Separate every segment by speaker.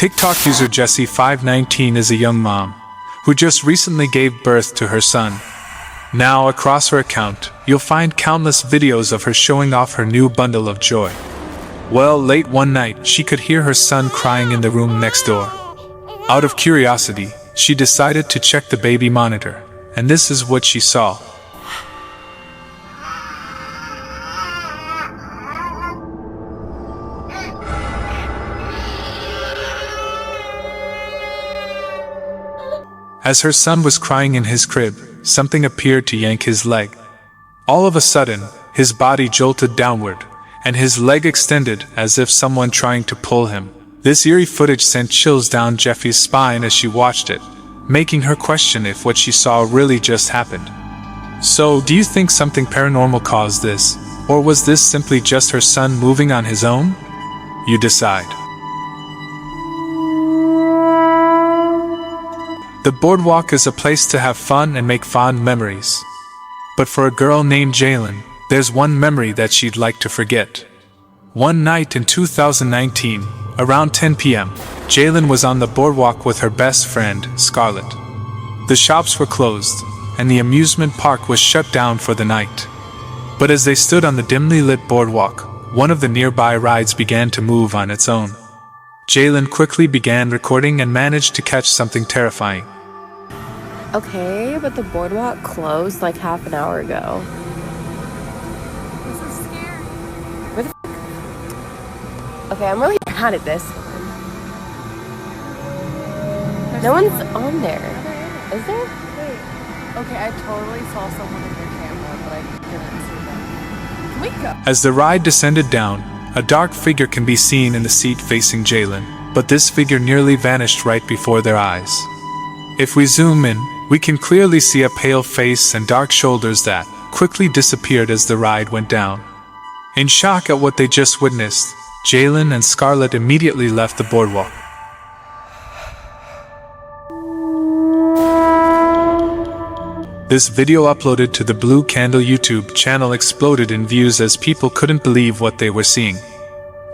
Speaker 1: TikTok user Jessie519 is a young mom who just recently gave birth to her son. Now, across her account, you'll find countless videos of her showing off her new bundle of joy. Well, late one night, she could hear her son crying in the room next door. Out of curiosity, she decided to check the baby monitor, and this is what she saw. As her son was crying in his crib, something appeared to yank his leg. All of a sudden, his body jolted downward, and his leg extended as if someone trying to pull him. This eerie footage sent chills down Jeffy's spine as she watched it, making her question if what she saw really just happened. So, do you think something paranormal caused this, or was this simply just her son moving on his own? You decide. The Boardwalk is a place to have fun and make fond memories. But for a girl named Jalen, there's one memory that she'd like to forget. One night in 2019, around 10 p.m., Jalen was on the boardwalk with her best friend, Scarlett. The shops were closed, and the amusement park was shut down for the night. But as they stood on the dimly lit boardwalk, one of the nearby rides began to move on its own. Jalen quickly began recording and managed to catch something terrifying.
Speaker 2: Okay, but the boardwalk closed like half an hour ago.
Speaker 3: This is scary.
Speaker 2: Where the f***? Okay, I'm really mad at this. No one's on there. Is there?
Speaker 3: Wait. Okay, I totally saw someone in your camera, but I didn't see them. Can we go?
Speaker 1: As the ride descended down, a dark figure can be seen in the seat facing Jalen, but this figure nearly vanished right before their eyes. If we zoom in, we can clearly see a pale face and dark shoulders that quickly disappeared as the ride went down. In shock at what they just witnessed, Jalen and Scarlett immediately left the boardwalk. This video uploaded to the Blue Candle YouTube channel exploded in views as people couldn't believe what they were seeing.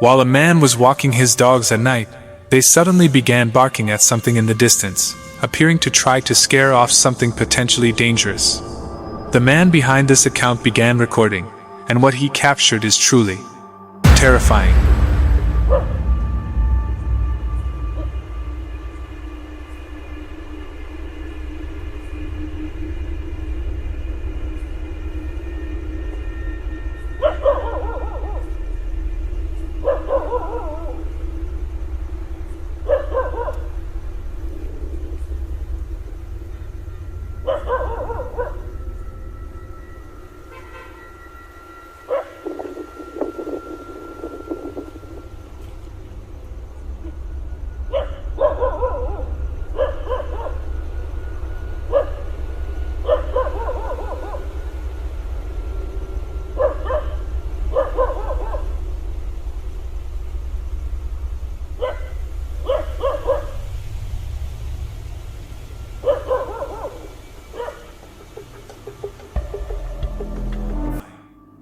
Speaker 1: While a man was walking his dogs at night, they suddenly began barking at something in the distance, appearing to try to scare off something potentially dangerous. The man behind this account began recording, and what he captured is truly terrifying.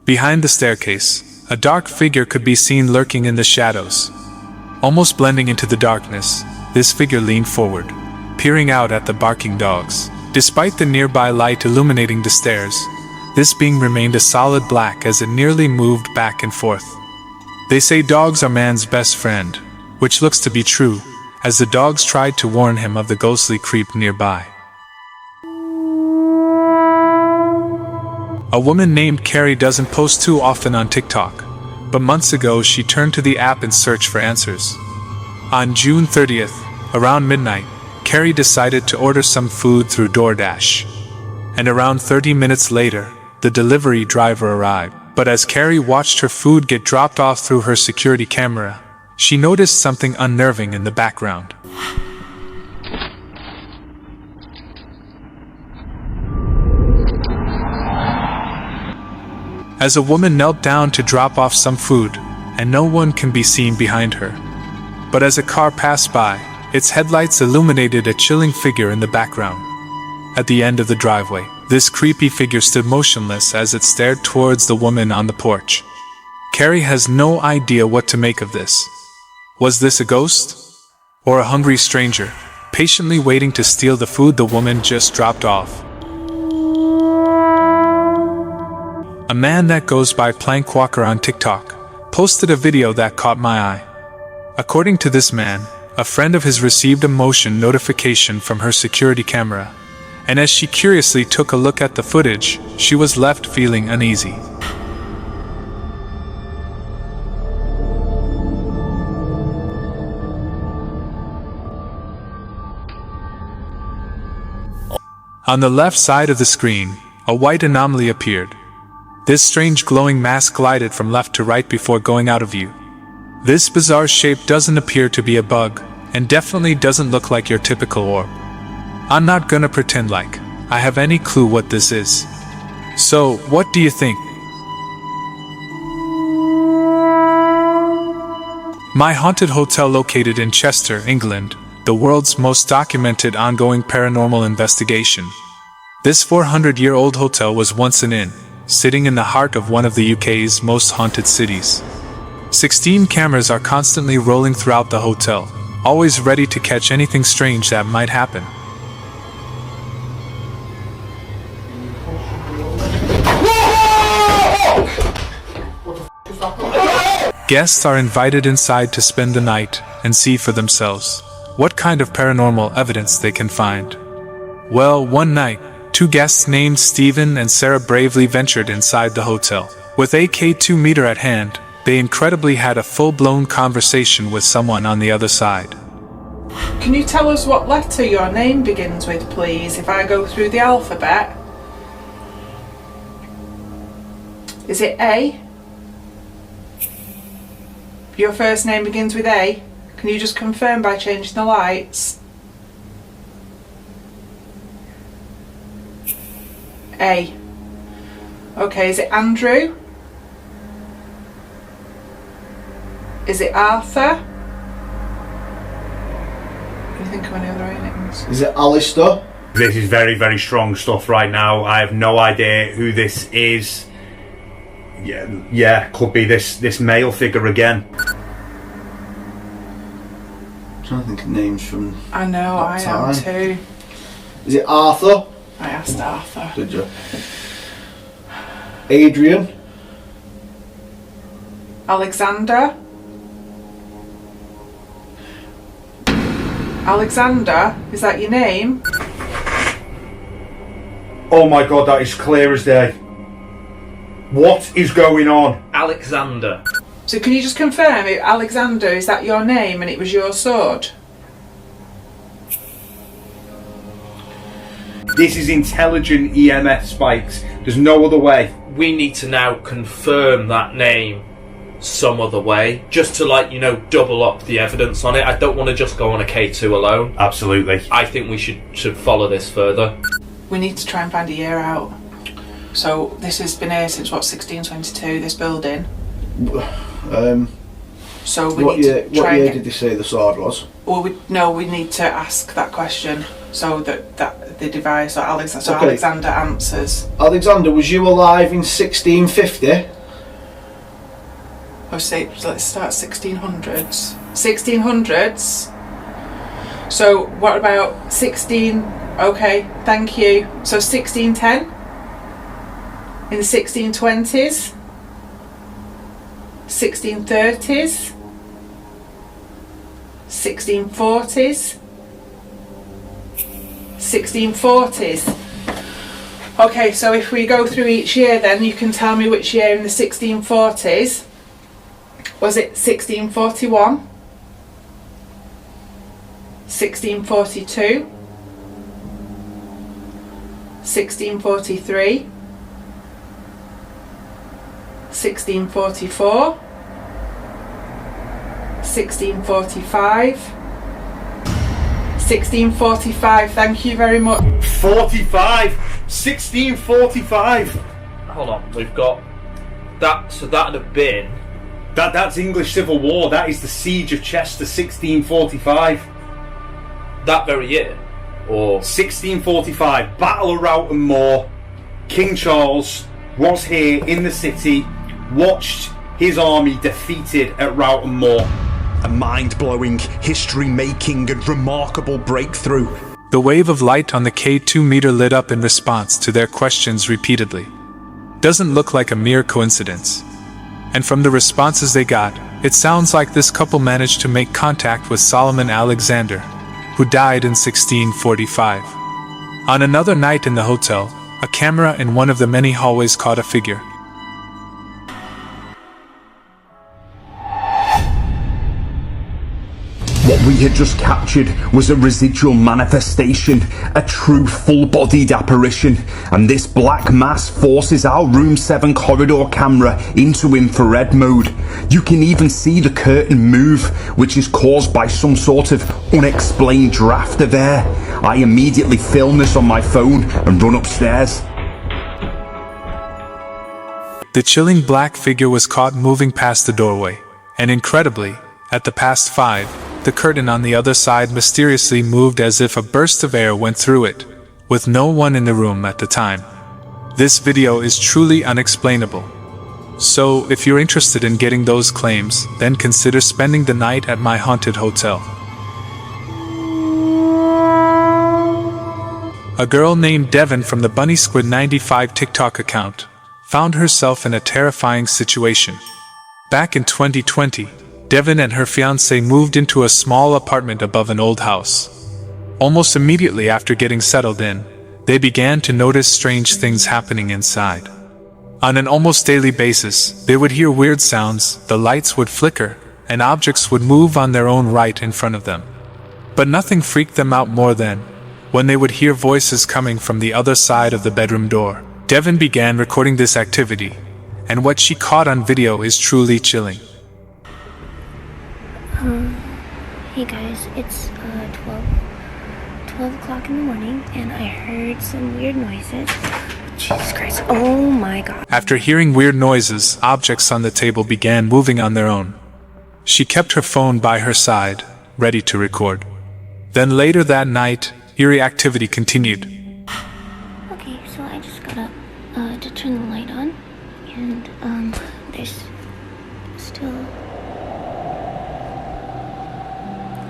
Speaker 1: Behind the staircase, a dark figure could be seen lurking in the shadows. Almost blending into the darkness, this figure leaned forward, peering out at the barking dogs. Despite the nearby light illuminating the stairs, this being remained a solid black as it nearly moved back and forth. They say dogs are man's best friend, which looks to be true, as the dogs tried to warn him of the ghostly creep nearby. A woman named Carrie doesn't post too often on TikTok, but months ago she turned to the app in search for answers. On June 30th, around midnight, Carrie decided to order some food through DoorDash. And around 30 minutes later, the delivery driver arrived. But as Carrie watched her food get dropped off through her security camera, she noticed something unnerving in the background. As a woman knelt down to drop off some food, and no one can be seen behind her. But as a car passed by, its headlights illuminated a chilling figure in the background. At the end of the driveway, this creepy figure stood motionless as it stared towards the woman on the porch. Carrie has no idea what to make of this. Was this a ghost? Or a hungry stranger, patiently waiting to steal the food the woman just dropped off. A man that goes by Plank Walker on TikTok posted a video that caught my eye. According to this man, a friend of his received a motion notification from her security camera, and as she curiously took a look at the footage, she was left feeling uneasy. On the left side of the screen, a white anomaly appeared. This strange glowing mass glided from left to right before going out of view. This bizarre shape doesn't appear to be a bug, and definitely doesn't look like your typical orb. I'm not gonna pretend like I have any clue what this is. So, what do you think? My haunted hotel located in Chester, England, the world's most documented ongoing paranormal investigation. This 400-year-old hotel was once an inn, sitting in the heart of one of the UK's most haunted cities. 16 cameras are constantly rolling throughout the hotel, always ready to catch anything strange that might happen. Guests are invited inside to spend the night and see for themselves what kind of paranormal evidence they can find. Well, one night, two guests named Stephen and Sarah bravely ventured inside the hotel. With AK-2 meter at hand, they incredibly had a full-blown conversation with someone on the other side.
Speaker 4: Can you tell us what letter your name begins with, please, if I go through the alphabet? Is it A? Your first name begins with A. Can you just confirm by changing the lights? A. Okay, is it Andrew? Is it Arthur? Can you think of any other names?
Speaker 5: Is it Alistair?
Speaker 6: This is very, very strong stuff right now. I have no idea who this is. Yeah, could be this male figure again.
Speaker 5: I'm trying to think of names from
Speaker 4: I know, I am too.
Speaker 5: Is it Arthur?
Speaker 4: I asked Arthur.
Speaker 5: Did you? Adrian?
Speaker 4: Alexander? Alexander? Is that your name?
Speaker 6: Oh my god, that is clear as day. What is going on?
Speaker 7: Alexander.
Speaker 4: So can you just confirm, Alexander, is that your name and it was your sword?
Speaker 6: This is intelligent EMF spikes. There's no other way.
Speaker 7: We need to now confirm that name some other way, just to double up the evidence on it. I don't want to just go on a K2 alone.
Speaker 6: Absolutely.
Speaker 7: I think we should follow this further.
Speaker 4: We need to try and find a year out. So this has been here since 1622, this building. So we need to try
Speaker 5: what year
Speaker 4: and
Speaker 5: did they say the sword was?
Speaker 4: Well, we need to ask that question so that the device or Alexander,
Speaker 5: Okay.
Speaker 4: Alexander answers.
Speaker 5: Alexander, was you alive in 1650?
Speaker 4: Oh, say, let's start 1600s. 1600s. So what about 16? Okay, thank you. So 1610. In the 1620s. 1630s. 1640s. 1640s. Okay, so if we go through each year, then you can tell me which year in the 1640s. Was it 1641? 1642? 1643? 1644? 1645? 1645, thank you very much.
Speaker 6: 45! 1645!
Speaker 7: Hold on, we've got that, so that'd have been...
Speaker 6: That's English Civil War. That is the Siege of Chester, 1645.
Speaker 7: That very year? Or...
Speaker 6: 1645, Battle of Roughton Moor. King Charles was here in the city, watched his army defeated at Roughton Moor.
Speaker 8: A mind-blowing, history-making and remarkable breakthrough.
Speaker 1: The wave of light on the K2 meter lit up in response to their questions repeatedly. Doesn't look like a mere coincidence. And from the responses they got, it sounds like this couple managed to make contact with Solomon Alexander, who died in 1645. On another night in the hotel, a camera in one of the many hallways caught a figure.
Speaker 8: What we had just captured was a residual manifestation, a true full-bodied apparition, and this black mass forces our room 7 corridor camera into infrared mode. You can even see the curtain move, which is caused by some sort of unexplained draft of air. I immediately film this on my phone and run upstairs.
Speaker 1: The chilling black figure was caught moving past the doorway, and incredibly, at the past 5, the curtain on the other side mysteriously moved as if a burst of air went through it, with no one in the room at the time. This video is truly unexplainable. So, if you're interested in getting those claims, then consider spending the night at my haunted hotel. A girl named Devin from the Bunny Squid 95 TikTok account found herself in a terrifying situation. Back in 2020, Devin and her fiancé moved into a small apartment above an old house. Almost immediately after getting settled in, they began to notice strange things happening inside. On an almost daily basis, they would hear weird sounds, the lights would flicker, and objects would move on their own right in front of them. But nothing freaked them out more than when they would hear voices coming from the other side of the bedroom door. Devin began recording this activity, and what she caught on video is truly chilling.
Speaker 9: Hey guys, it's 12 o'clock in the morning, and I heard some weird noises. Jesus Christ, oh my god.
Speaker 1: After hearing weird noises, objects on the table began moving on their own. She kept her phone by her side, ready to record. Then later that night, eerie activity continued.
Speaker 9: Okay, so I just got up to turn the light on, and there's still...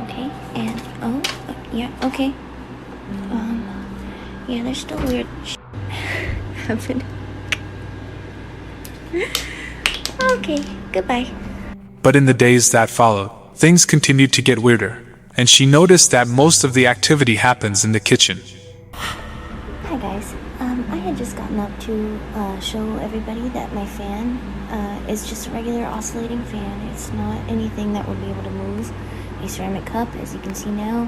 Speaker 9: Okay, and yeah, okay. Yeah, there's still weird shit happening. Okay, goodbye.
Speaker 1: But in the days that followed, things continued to get weirder, and she noticed that most of the activity happens in the kitchen.
Speaker 9: Hi guys, I had just gotten up to show everybody that my fan is just a regular oscillating fan. It's not anything that would be able to move. A ceramic cup, as you can see now.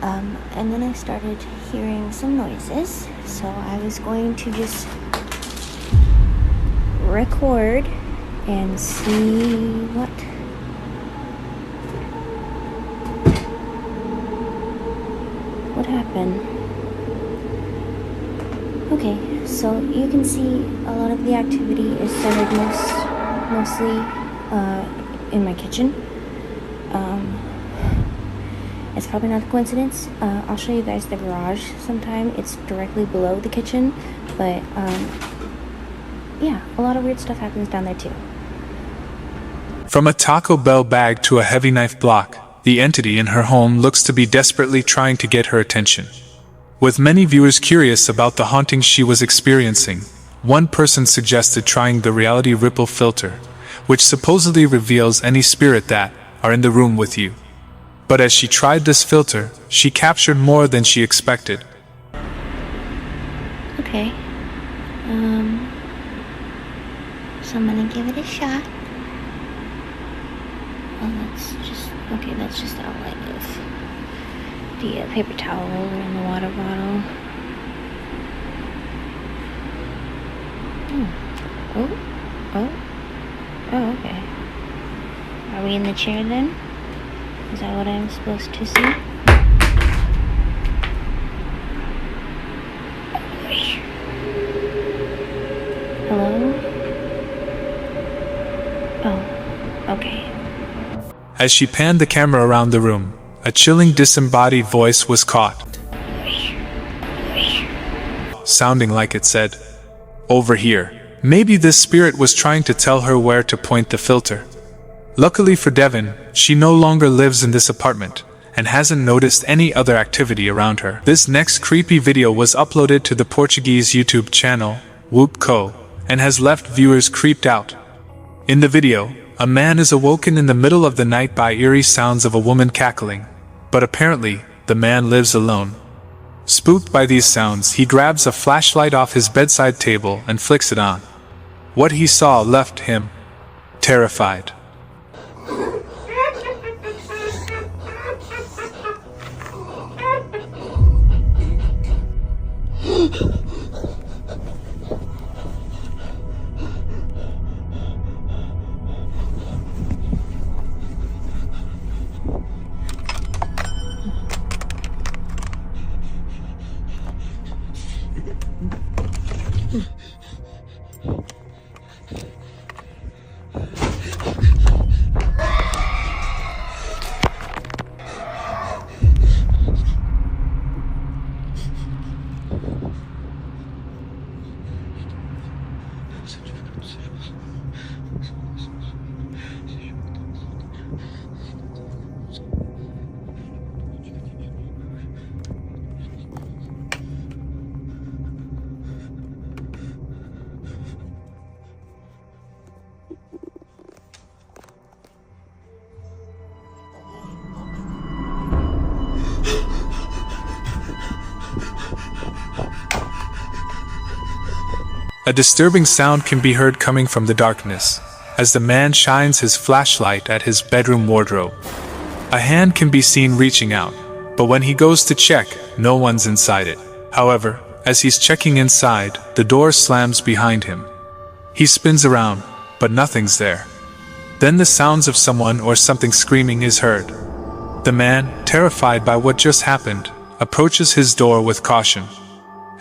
Speaker 9: And then I started hearing some noises, so I was going to just record and see what happened. Okay, so you can see a lot of the activity is centered mostly in my kitchen. It's probably not a coincidence. I'll show you guys the garage sometime. It's directly below the kitchen, but yeah, a lot of weird stuff happens down there too.
Speaker 1: From a Taco Bell bag to a heavy knife block, the entity in her home looks to be desperately trying to get her attention. With many viewers curious about the hauntings she was experiencing, one person suggested trying the reality ripple filter, which supposedly reveals any spirit that are in the room with you. But as she tried this filter, she captured more than she expected.
Speaker 9: Okay. So I'm gonna give it a shot. That's just outline of the paper towel roller and the water bottle. Oh, okay. Are we in the chair then? Is that what I'm supposed to see? Hello? Oh, okay.
Speaker 1: As she panned the camera around the room, a chilling disembodied voice was caught, sounding like it said, "Over here." Maybe this spirit was trying to tell her where to point the filter. Luckily for Devon, she no longer lives in this apartment and hasn't noticed any other activity around her. This next creepy video was uploaded to the Portuguese YouTube channel, Whoop.co, and has left viewers creeped out. In the video, a man is awoken in the middle of the night by eerie sounds of a woman cackling, but apparently, the man lives alone. Spooked by these sounds, he grabs a flashlight off his bedside table and flicks it on. What he saw left him terrified. A disturbing sound can be heard coming from the darkness, as the man shines his flashlight at his bedroom wardrobe. A hand can be seen reaching out, but when he goes to check, no one's inside it. However, as he's checking inside, the door slams behind him. He spins around, but nothing's there. Then the sounds of someone or something screaming is heard. The man, terrified by what just happened, approaches his door with caution.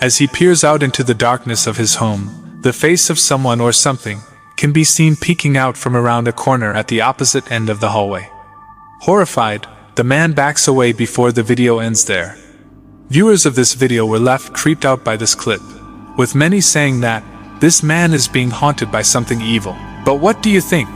Speaker 1: As he peers out into the darkness of his home, the face of someone or something can be seen peeking out from around a corner at the opposite end of the hallway. Horrified, the man backs away before the video ends there. Viewers of this video were left creeped out by this clip, with many saying that this man is being haunted by something evil. But what do you think?